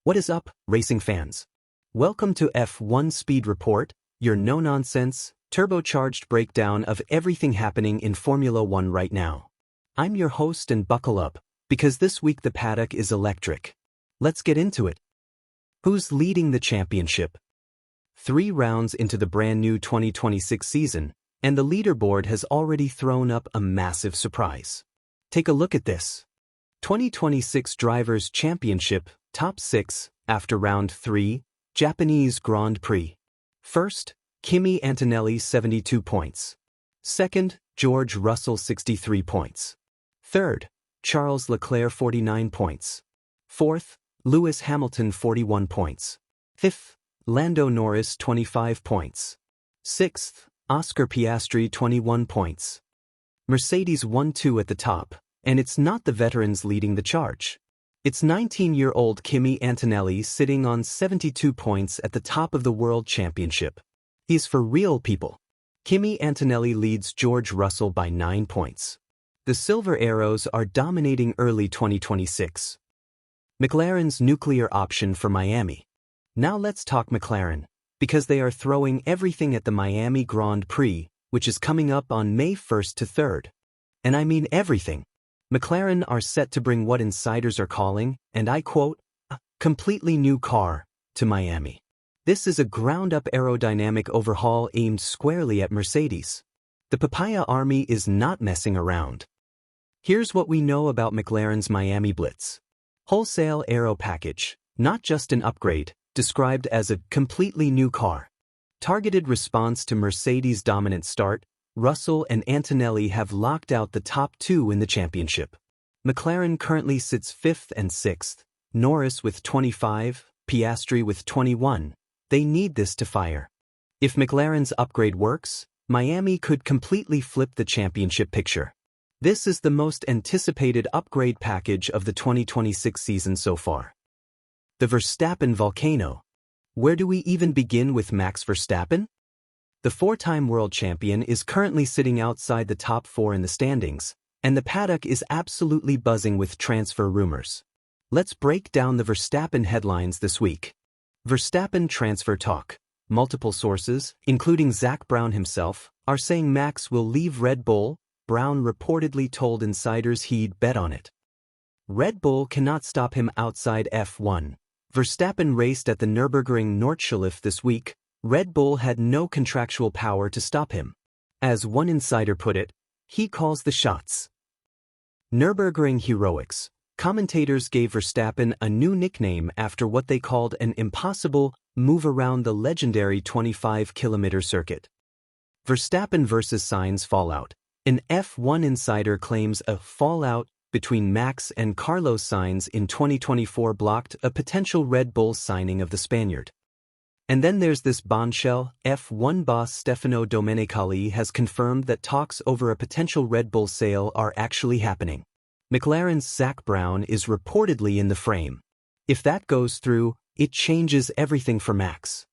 What is up, racing fans? Welcome to F1 Speed Report, your no-nonsense, turbocharged breakdown of everything happening in Formula One right now. I'm your host and buckle up, because this week the paddock is electric. Let's get into it. Who's leading the championship? 3 rounds into the brand new 2026 season, and the leaderboard has already thrown up a massive surprise. Take a look at this. 2026 Drivers' Championship, Top 6, after Round 3, Japanese Grand Prix. First, Kimi Antonelli 72 points. Second, George Russell 63 points. Third, Charles Leclerc 49 points. Fourth, Lewis Hamilton 41 points. Fifth, Lando Norris 25 points. Sixth, Oscar Piastri 21 points. Mercedes 1-2 at the top, and it's not the veterans leading the charge. It's 19-year-old Kimi Antonelli sitting on 72 points at the top of the World Championship. He's for real, people. Kimi Antonelli leads George Russell by 9 points. The Silver Arrows are dominating early 2026. McLaren's nuclear option for Miami. Now let's talk McLaren, because they are throwing everything at the Miami Grand Prix, which is coming up on May 1st to 3rd. And I mean everything. McLaren are set to bring what insiders are calling, and I quote, a completely new car to Miami. This is a ground-up aerodynamic overhaul aimed squarely at Mercedes. The Papaya Army is not messing around. Here's what we know about McLaren's Miami Blitz. Wholesale aero package, not just an upgrade, described as a completely new car. Targeted response to Mercedes' dominant start, Russell and Antonelli have locked out the top 2 in the championship. McLaren currently sits 5th and 6th, Norris with 25, Piastri with 21. They need this to fire. If McLaren's upgrade works, Miami could completely flip the championship picture. This is the most anticipated upgrade package of the 2026 season so far. The Verstappen Volcano. Where do we even begin with Max Verstappen? The 4-time world champion is currently sitting outside the top 4 in the standings, and the paddock is absolutely buzzing with transfer rumors. Let's break down the Verstappen headlines this week. Verstappen transfer talk. Multiple sources, including Zak Brown himself, are saying Max will leave Red Bull. Brown reportedly told insiders he'd bet on it. Red Bull cannot stop him outside F1. Verstappen raced at the Nürburgring Nordschleife this week. Red Bull had no contractual power to stop him. As one insider put it, he calls the shots. Nürburgring heroics. Commentators gave Verstappen a new nickname after what they called an impossible move around the legendary 25-kilometer circuit. Verstappen versus Sainz fallout. An F1 insider claims a fallout between Max and Carlos Sainz in 2024 blocked a potential Red Bull signing of the Spaniard. And then there's this bombshell. F1 boss Stefano Domenicali has confirmed that talks over a potential Red Bull sale are actually happening. McLaren's Zak Brown is reportedly in the frame. If that goes through, it changes everything for Max.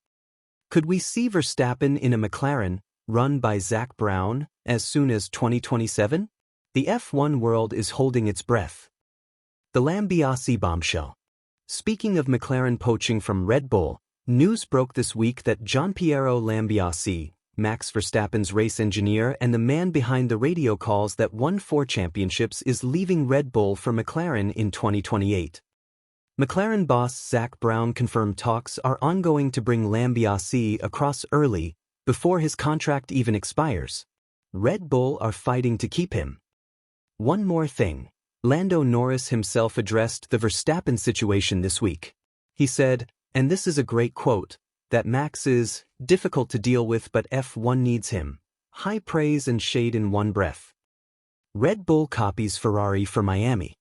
Could we see Verstappen in a McLaren, run by Zak Brown, as soon as 2027? The F1 world is holding its breath. The Lambiase Bombshell. Speaking of McLaren poaching from Red Bull, news broke this week that Gianpiero Lambiase, Max Verstappen's race engineer and the man behind the radio calls that won 4 championships, is leaving Red Bull for McLaren in 2028. McLaren boss Zak Brown confirmed talks are ongoing to bring Lambiase across early, before his contract even expires. Red Bull are fighting to keep him. One more thing. Lando Norris himself addressed the Verstappen situation this week. He said, and this is a great quote, that Max is difficult to deal with but F1 needs him. High praise and shade in one breath. Red Bull copies Ferrari for Miami.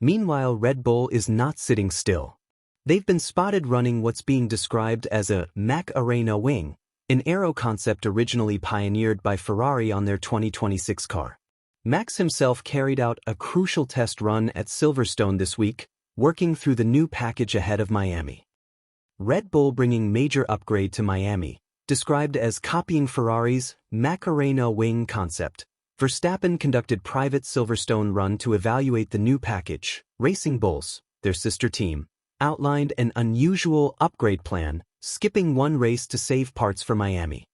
Meanwhile, Red Bull is not sitting still. They've been spotted running what's being described as a Macarena wing, an aero concept originally pioneered by Ferrari on their 2026 car. Max himself carried out a crucial test run at Silverstone this week, working through the new package ahead of Miami. Red Bull bringing major upgrade to Miami, described as copying Ferrari's Macarena wing concept. Verstappen conducted private Silverstone run to evaluate the new package. Racing Bulls, their sister team, outlined an unusual upgrade plan, skipping one race to save parts for Miami.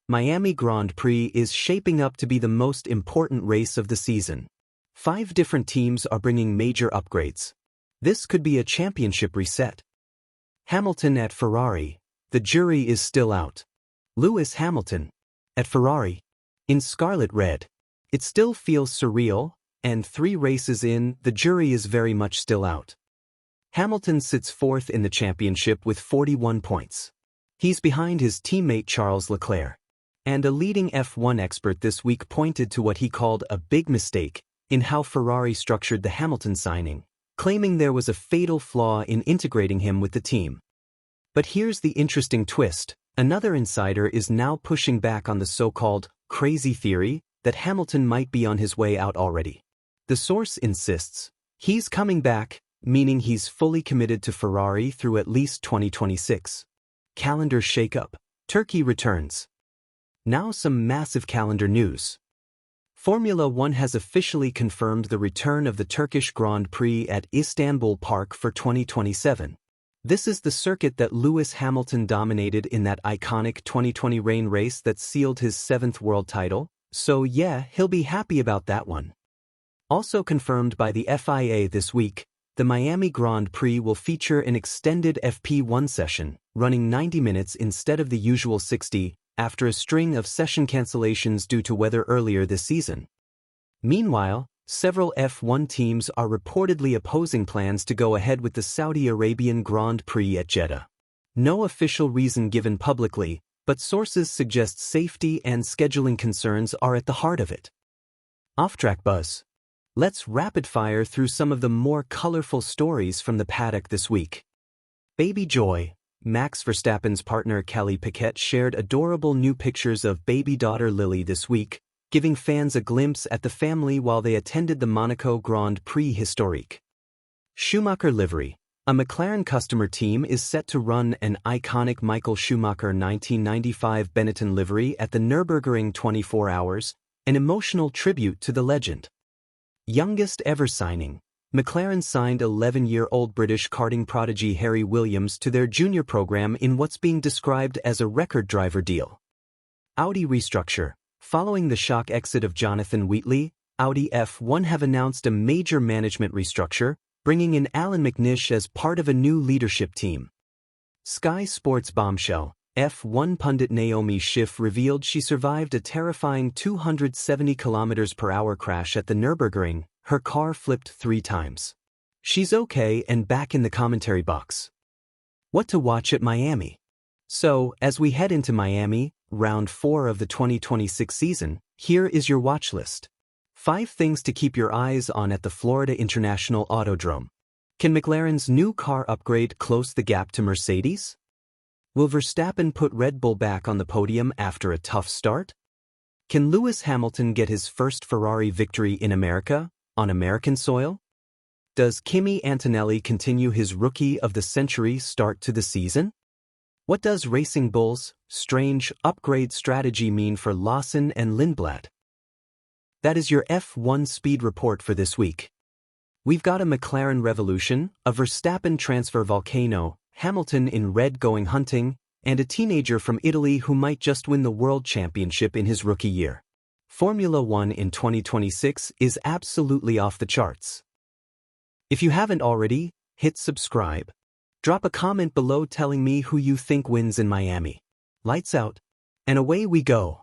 Miami Grand Prix is shaping up to be the most important race of the season. 5 different teams are bringing major upgrades. This could be a championship reset. Hamilton at Ferrari. The jury is still out. Lewis Hamilton at Ferrari, in scarlet red. It still feels surreal, and 3 races in, the jury is very much still out. Hamilton sits 4th in the championship with 41 points. He's behind his teammate Charles Leclerc. And a leading F1 expert this week pointed to what he called a big mistake in how Ferrari structured the Hamilton signing, claiming there was a fatal flaw in integrating him with the team. But here's the interesting twist. Another insider is now pushing back on the so-called crazy theory that Hamilton might be on his way out already. The source insists he's coming back, meaning he's fully committed to Ferrari through at least 2026. Calendar shakeup. Turkey returns. Now some massive calendar news. Formula One has officially confirmed the return of the Turkish Grand Prix at Istanbul Park for 2027. This is the circuit that Lewis Hamilton dominated in that iconic 2020 rain race that sealed his 7th world title, so yeah, he'll be happy about that one. Also confirmed by the FIA this week, the Miami Grand Prix will feature an extended FP1 session, running 90 minutes instead of the usual 60, after a string of session cancellations due to weather earlier this season. Meanwhile, several F1 teams are reportedly opposing plans to go ahead with the Saudi Arabian Grand Prix at Jeddah. No official reason given publicly, but sources suggest safety and scheduling concerns are at the heart of it. Off-track buzz. Let's rapid-fire through some of the more colorful stories from the paddock this week. Baby Joy. Max Verstappen's partner Kelly Piquet shared adorable new pictures of baby daughter Lily this week, giving fans a glimpse at the family while they attended the Monaco Grand Prix Historique. Schumacher livery. A McLaren customer team is set to run an iconic Michael Schumacher 1995 Benetton livery at the Nürburgring 24 Hours, an emotional tribute to the legend. Youngest ever signing. McLaren signed 11-year-old British karting prodigy Harry Williams to their junior program in what's being described as a record driver deal. Audi restructure. Following the shock exit of Jonathan Wheatley, Audi F1 have announced a major management restructure, bringing in Alan McNish as part of a new leadership team. Sky Sports Bombshell. F1 pundit Naomi Schiff revealed she survived a terrifying 270 km/h crash at the Nürburgring. Her car flipped 3 times. She's okay and back in the commentary box. What to watch at Miami? So, as we head into Miami, round 4 of the 2026 season, here is your watch list. 5 things to keep your eyes on at the Florida International Autodrome. Can McLaren's new car upgrade close the gap to Mercedes? Will Verstappen put Red Bull back on the podium after a tough start? Can Lewis Hamilton get his first Ferrari victory in America, on American soil? Does Kimi Antonelli continue his Rookie of the Century start to the season? What does Racing Bull's strange upgrade strategy mean for Lawson and Lindblad? That is your F1 speed report for this week. We've got a McLaren revolution, a Verstappen transfer volcano, Hamilton in red going hunting, and a teenager from Italy who might just win the World Championship in his rookie year. Formula One in 2026 is absolutely off the charts. If you haven't already, hit subscribe. Drop a comment below telling me who you think wins in Miami. Lights out, and away we go.